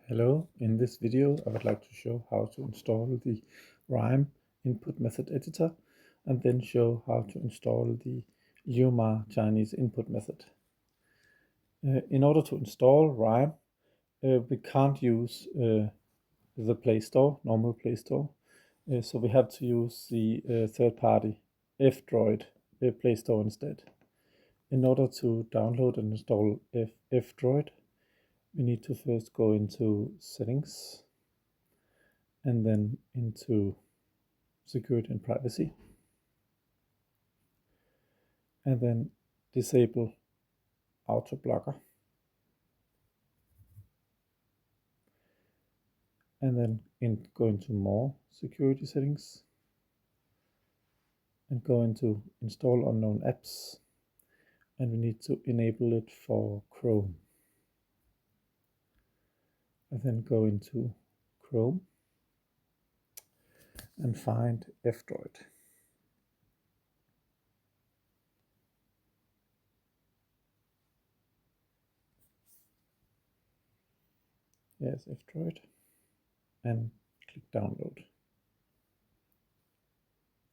Hello, in this video I would like to show how to install the Rime input method editor and then show how to install the Liuma Chinese input method. In order to install Rime, we can't use the Play Store, normal Play Store, so we have to use the third-party F-Droid Play Store instead. In order to download and install F-Droid, we need to first go into settings and then into security and privacy, and then disable auto blocker, and then go into more security settings and go into install unknown apps, and we need to enable it for Chrome, and then go into Chrome and find F-Droid. Yes, F-Droid, and click download,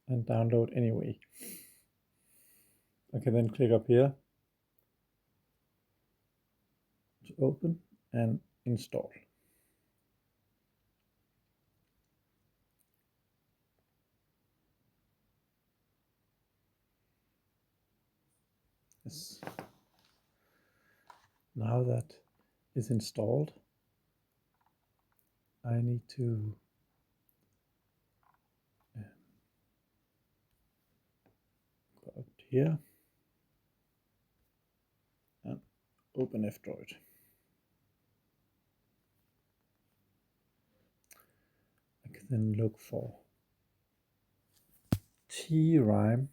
and download anyway. I can then click up here to open and install. Yes. Now that is installed, I need to go up here and open F-Droid. I can then look for T-Rime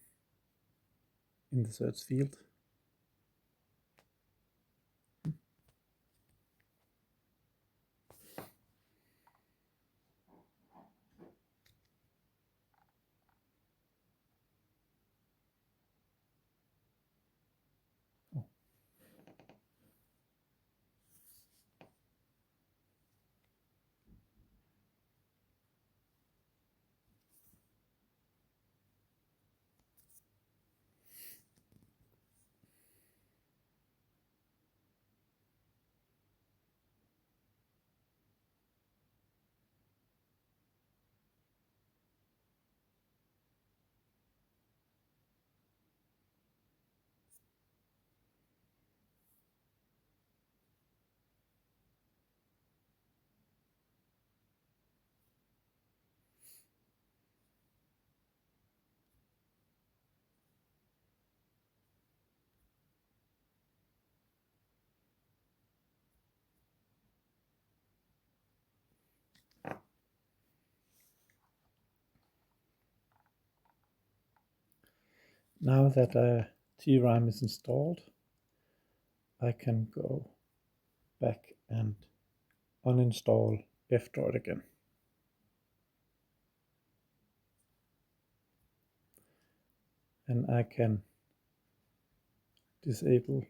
in the search field. Oh. Now that T-Rime is installed, I can go back and uninstall F-Droid again. And I can disable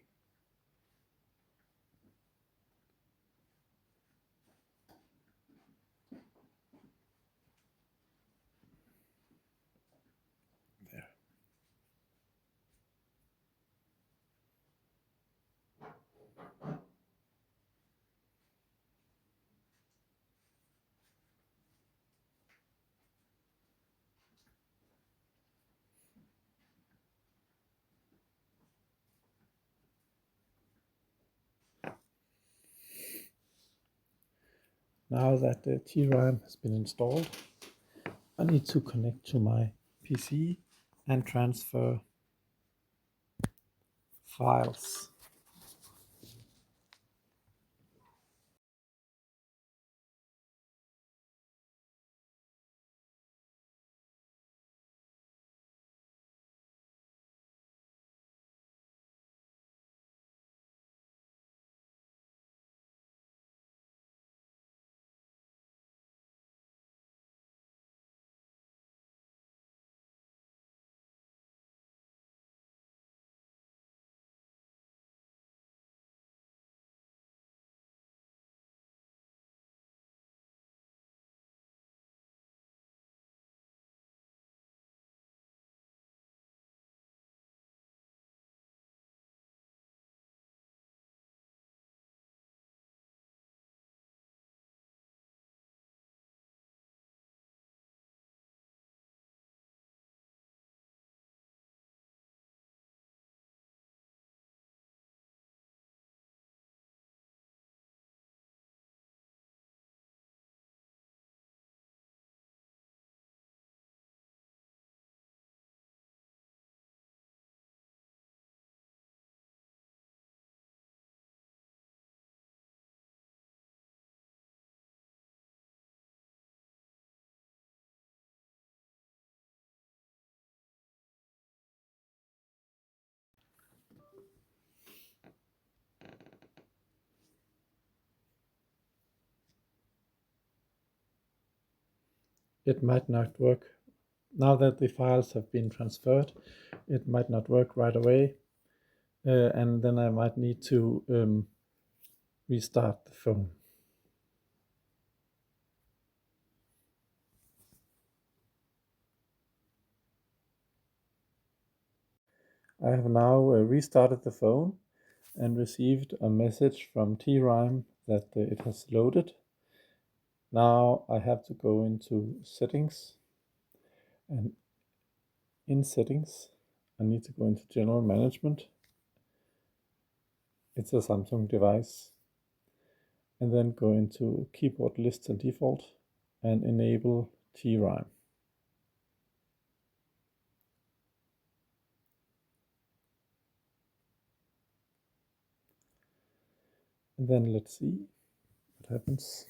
there. Now that the T-Rime has been installed, I need to connect to my PC and transfer files. it might not work. Now that the files have been transferred, it might not work right away, and then I might need to restart the phone. I have now restarted the phone and received a message from Rime that it has loaded. Now I have to go into settings, and in settings I need to go into general management. It's a Samsung device, and then go into keyboard lists and default and enable Rime. And then let's see what happens.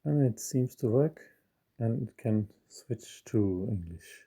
And it seems to work, and it can switch to English.